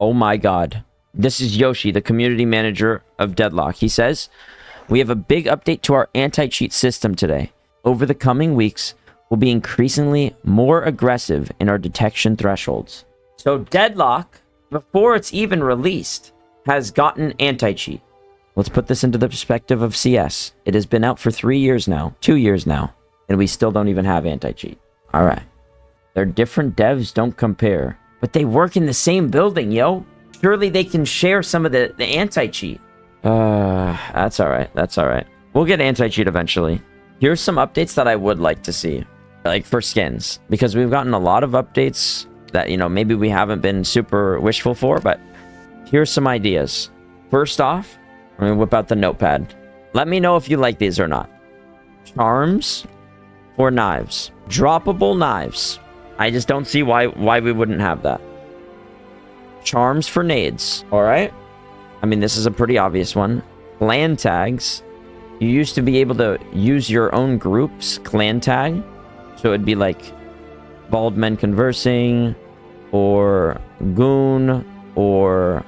Oh my god. This is Yoshi, the community manager of Deadlock. He says, "We have a big update to our anti-cheat system today. Over the coming weeks, we'll be increasingly more aggressive in our detection thresholds." So Deadlock, before it's even released, has gotten anti-cheat. Let's put this into the perspective of CS. It has been out for 3 years now, 2 years now, and we still don't even have anti-cheat. All right. They're different devs, don't compare. But they work in the same building, yo. Surely they can share some of the anti-cheat. That's all right. That's all right. We'll get anti-cheat eventually. Here's some updates that I would like to see, like for skins, because we've gotten a lot of updates that, you know, maybe we haven't been super wishful for, but here's some ideas. First off, I'm going to whip out the notepad. Let me know if you like these or not. Charms or knives. Droppable knives. I just don't see why we wouldn't have that. Charms for nades. All right. I mean, this is a pretty obvious one. Clan tags. You used to be able to use your own group's clan tag. So it'd be like bald men conversing, or goon, or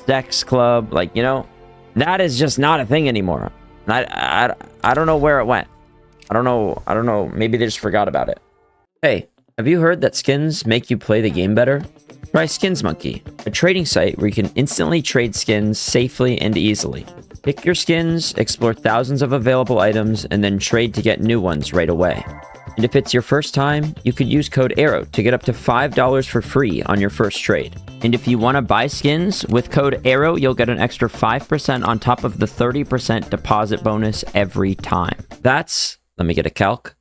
sex club. Like, you know, that is just not a thing anymore. I don't know where it went. I don't know. Maybe they just forgot about it. Hey, have you heard that skins make you play the game better? Try Skins Monkey, a trading site where you can instantly trade skins safely and easily. Pick your skins, explore thousands of available items, and then trade to get new ones right away. And if it's your first time, you could use code ARROW to get up to $5 for free on your first trade. And if you want to buy skins, with code ARROW, you'll get an extra 5% on top of the 30% deposit bonus every time. That's, let me get a calc,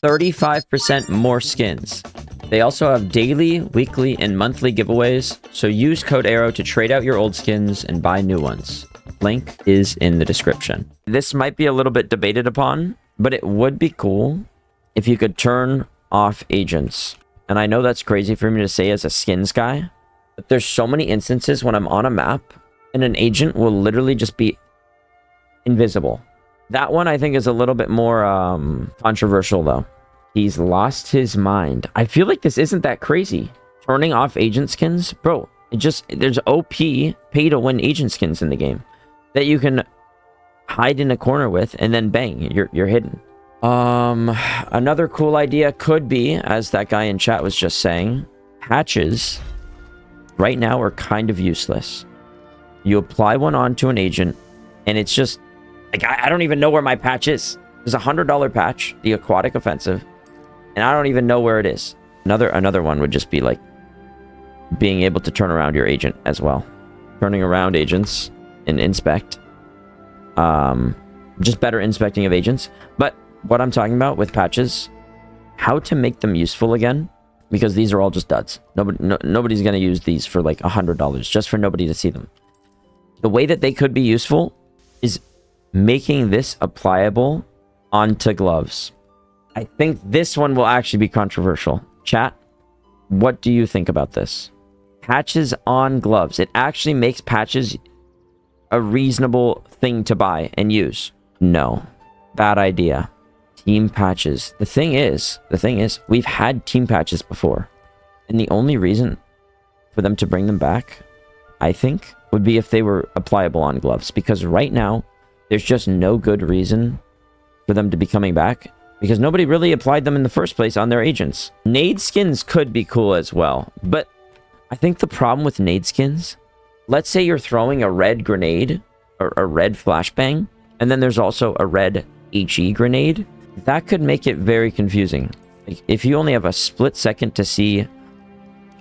35% more skins. They also have daily, weekly, and monthly giveaways, so use code ARROW to trade out your old skins and buy new ones. Link is in the description. This might be a little bit debated upon, but it would be cool if you could turn off agents. And I know that's crazy for me to say as a skins guy, but there's so many instances when I'm on a map and an agent will literally just be invisible. That one I think is a little bit more controversial though. He's lost his mind. I feel like this isn't that crazy. Turning off agent skins? Bro, there's OP pay to win agent skins in the game that you can hide in a corner with, and then bang, you're hidden. Another cool idea could be, as that guy in chat was just saying, patches right now are kind of useless. You apply one onto an agent, and it's just like, I don't even know where my patch is. There's a $100 patch, the Aquatic Offensive, and I don't even know where it is. Another one would just be like being able to turn around your agent as well. Turning around agents and inspect. Just better inspecting of agents. But what I'm talking about with patches, how to make them useful again, because these are all just duds. Nobody's going to use these for like $100 just for nobody to see them. The way that they could be useful is making this applicable onto gloves. I think this one will actually be controversial. Chat, what do you think about this? Patches on gloves. It actually makes patches a reasonable thing to buy and use. No. Bad idea. Team patches. The thing is, we've had team patches before. And the only reason for them to bring them back, I think, would be if they were applicable on gloves. Because right now, there's just no good reason for them to be coming back, because nobody really applied them in the first place on their agents. Nade skins could be cool as well, but I think the problem with nade skins, let's say you're throwing a red grenade or a red flashbang, and then there's also a red HE grenade. That could make it very confusing. Like, if you only have a split second to see,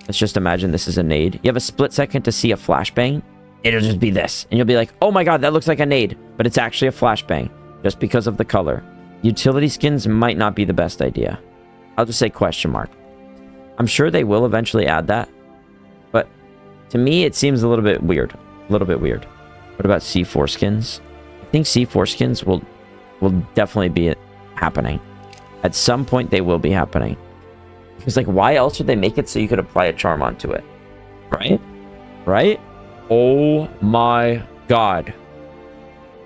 let's just imagine this is a nade. You have a split second to see a flashbang, it'll just be this. And you'll be like, oh my god, that looks like a nade. But it's actually a flashbang, just because of the color. Utility skins might not be the best idea. I'll just say question mark. I'm sure they will eventually add that. But to me, it seems a little bit weird. A little bit weird. What about C4 skins? I think C4 skins will definitely be happening. At some point, they will be happening. Because, like, why else would they make it so you could apply a charm onto it? Right? Right? Oh my god.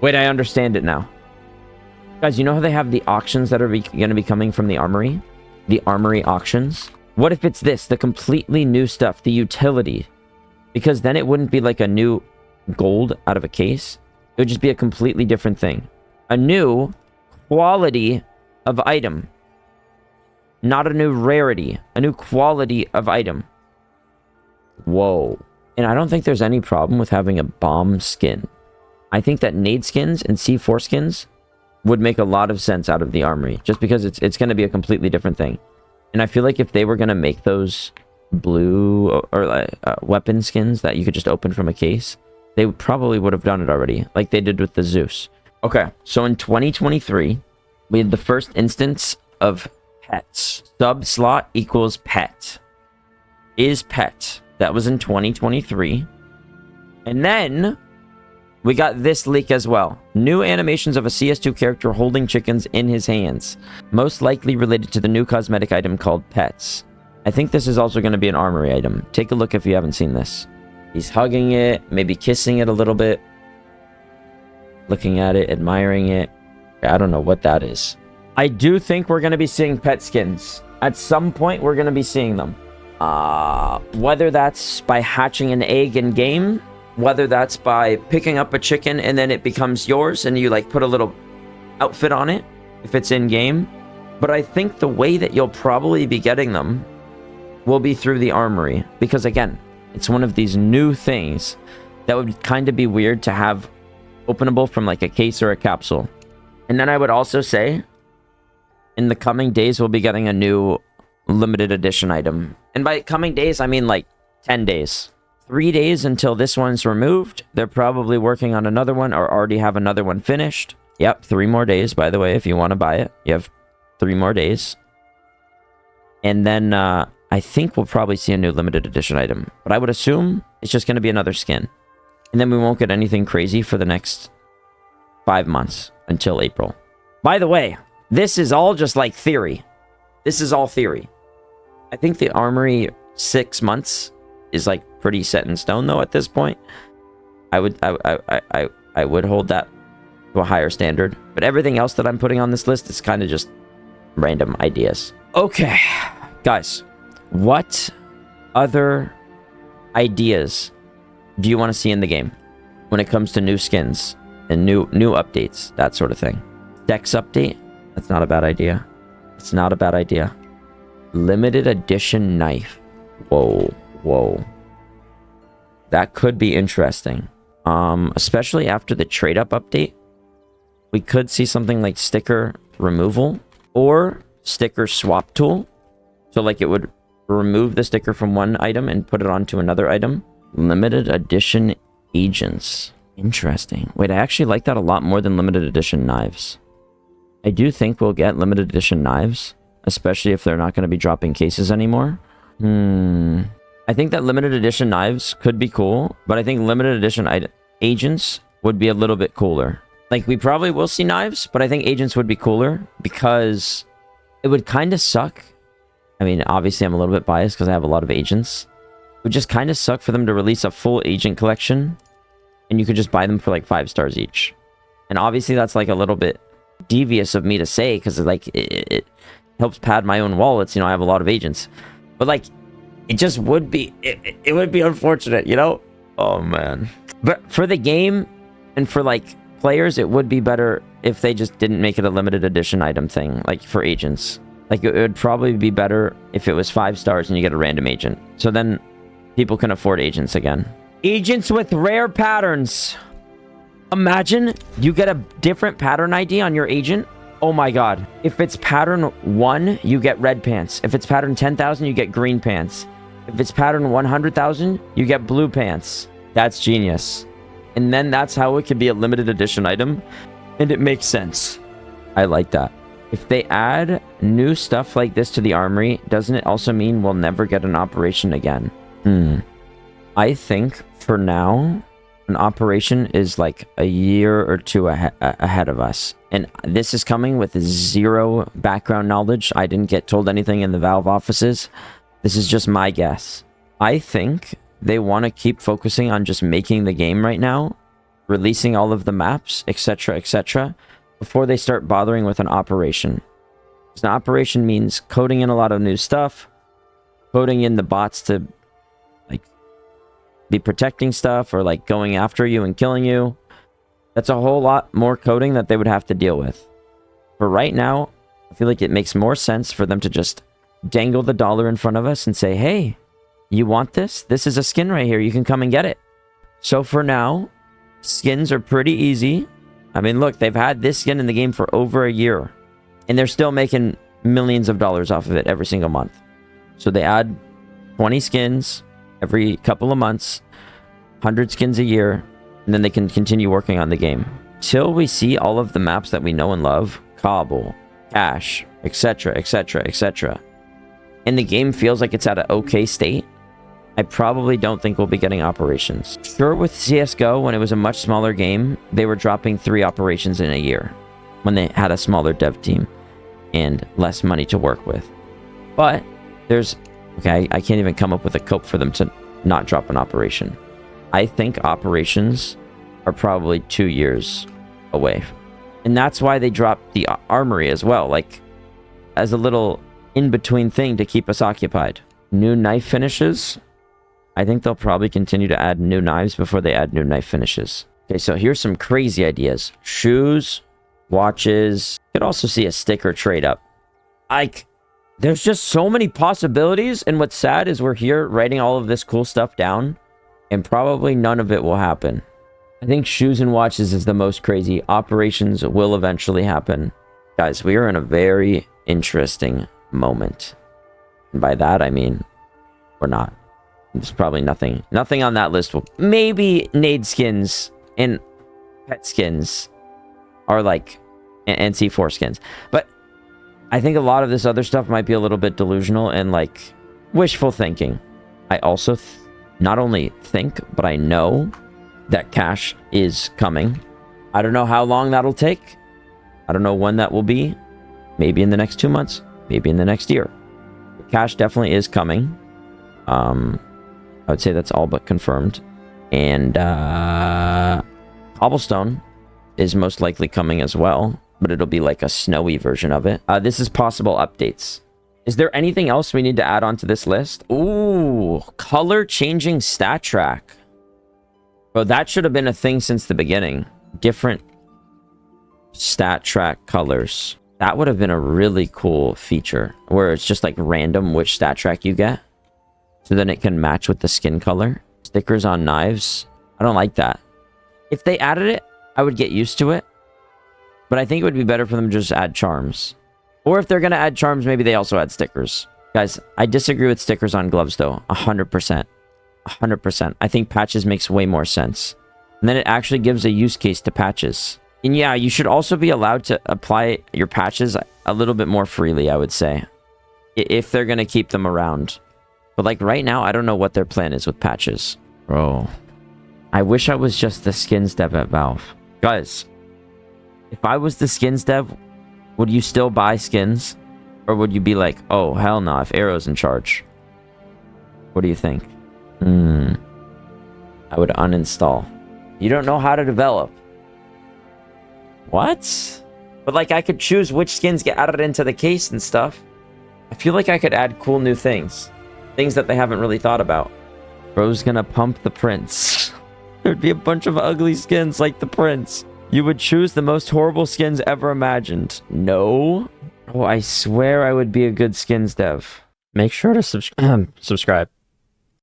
Wait, I understand it now. Guys, you know how they have the auctions that are going to be coming from the armory? The armory auctions? What if it's this? The completely new stuff. The utility. Because then it wouldn't be like a new gold out of a case. It would just be a completely different thing. A new quality of item. Not a new rarity. A new quality of item. Whoa. And I don't think there's any problem with having a bomb skin. I think that nade skins and C4 skins would make a lot of sense out of the armory. Just because it's going to be a completely different thing. And I feel like if they were going to make those blue or weapon skins that you could just open from a case, they probably would have done it already. Like they did with the Zeus. Okay, so in 2023, we had the first instance of pets. Sub slot equals pet. Is pet. That was in 2023. And then we got this leak as well. New animations of a CS2 character holding chickens in his hands. Most likely related to the new cosmetic item called pets. I think this is also going to be an armory item. Take a look if you haven't seen this. He's hugging it, maybe kissing it a little bit. Looking at it, admiring it. I don't know what that is. I do think we're going to be seeing pet skins. At some point, we're going to be seeing them. Whether that's by hatching an egg in game, whether that's by picking up a chicken and then it becomes yours and you like put a little outfit on it if it's in game. But I think the way that you'll probably be getting them will be through the armory. Because again, it's one of these new things that would kind of be weird to have openable from like a case or a capsule. And then I would also say in the coming days, we'll be getting a new limited edition item. And by coming days, I mean like 10 days. 3 days until this one's removed. They're probably working on another one or already have another one finished. Yep, 3 more days, by the way, if you want to buy it. You have 3 more days. And then I think we'll probably see a new limited edition item. But I would assume it's just going to be another skin. And then we won't get anything crazy for the next 5 months until April. By the way, this is all just like theory. This is all theory. I think the armory 6 months is like pretty set in stone though at this point. I would hold that to a higher standard. But everything else that I'm putting on this list is kind of just random ideas. Okay, guys, what other ideas do you want to see in the game when it comes to new skins and new updates, that sort of thing? Dex update? That's not a bad idea. It's not a bad idea. Limited edition knife. Whoa. That could be interesting. Especially after the trade up update. We could see something like sticker removal or sticker swap tool. So like it would remove the sticker from one item and put it onto another item. Limited edition agents. Interesting. Wait, I actually like that a lot more than limited edition knives. I do think we'll get limited edition knives, especially if they're not going to be dropping cases anymore. I think that limited edition knives could be cool, but I think limited edition agents would be a little bit cooler. Like, we probably will see knives, but I think agents would be cooler because it would kind of suck. I mean, obviously, I'm a little bit biased because I have a lot of agents. It would just kind of suck for them to release a full agent collection, and you could just buy them for like 5 stars each. And obviously, that's like a little bit devious of me to say because like it helps pad my own wallets. You know, I have a lot of agents, but like it just would be it would be unfortunate, you know. Oh man. But for the game and for like players, it would be better if they just didn't make it a limited edition item thing, like for agents. Like it would probably be better if it was 5 stars and you get a random agent, so then people can afford agents again. Agents with rare patterns. Imagine you get a different pattern ID on your agent. Oh my god. If it's pattern 1, you get red pants. If it's pattern 10,000, you get green pants. If it's pattern 100,000, you get blue pants. That's genius. And then that's how it could be a limited edition item. And it makes sense. I like that. If they add new stuff like this to the armory, doesn't it also mean we'll never get an operation again? I think for now, an operation is like a year or 2 ahead of us. And this is coming with 0 background knowledge. I didn't get told anything in the Valve offices. This is just my guess. I think they want to keep focusing on just making the game right now, releasing all of the maps, etc., etc., before they start bothering with an operation. Because an operation means coding in a lot of new stuff, coding in the bots to be protecting stuff or like going after you and killing you. That's a whole lot more coding that they would have to deal with. For right now, I feel like it makes more sense for them to just dangle the dollar in front of us and say, hey, you want this? This is a skin right here. You can come and get it. So for now, skins are pretty easy. I mean, look, they've had this skin in the game for over a year, and they're still making millions of dollars off of it every single month. So they add 20 skins every couple of months, 100 skins a year, and then they can continue working on the game. Till we see all of the maps that we know and love, Cobble, Cache, etc., etc., etc., and the game feels like it's at an okay state, I probably don't think we'll be getting operations. Sure, with CSGO, when it was a much smaller game, they were dropping 3 operations in a year when they had a smaller dev team and less money to work with. But there's... okay, I can't even come up with a cope for them to not drop an operation. I think operations are probably 2 years away. And that's why they dropped the armory as well, like as a little in-between thing to keep us occupied. New knife finishes. I think they'll probably continue to add new knives before they add new knife finishes. Okay, so here's some crazy ideas. Shoes, watches. You could also see a sticker trade up. There's just so many possibilities, and what's sad is we're here writing all of this cool stuff down, and probably none of it will happen. I think shoes and watches is the most crazy. Operations will eventually happen. Guys, we are in a very interesting moment. And by that, I mean, we're not. There's probably nothing on that list will... maybe nade skins and pet skins are like... and C4 skins. But I think a lot of this other stuff might be a little bit delusional and like wishful thinking. I also not only think, but I know that cash is coming. I don't know how long that'll take. I don't know when that will be. Maybe in the next 2 months. Maybe in the next year. But cash definitely is coming. I would say that's all but confirmed. And Cobblestone is most likely coming as well, but it'll be like a snowy version of it. This is possible updates. Is there anything else we need to add onto this list? Ooh, color changing stat track. Bro, that should have been a thing since the beginning. Different stat track colors. That would have been a really cool feature where it's just like random which stat track you get. So then it can match with the skin color. Stickers on knives. I don't like that. If they added it, I would get used to it. But I think it would be better for them to just add charms. Or if they're going to add charms, maybe they also add stickers. Guys, I disagree with stickers on gloves though. 100%. 100%. I think patches makes way more sense. And then it actually gives a use case to patches. And yeah, you should also be allowed to apply your patches a little bit more freely, I would say. If they're going to keep them around. But like right now, I don't know what their plan is with patches. Bro, I wish I was just the skins dev at Valve. Guys, if I was the skins dev, would you still buy skins? Or would you be like, oh, hell no, if Arrow's in charge? What do you think? I would uninstall. You don't know how to develop. What? But like I could choose which skins get added into the case and stuff. I feel like I could add cool new things. Things that they haven't really thought about. Bro's gonna pump the prince. There'd be a bunch of ugly skins like the prince. You would choose the most horrible skins ever imagined. No. Oh, I swear I would be a good skins dev. Make sure to subscribe.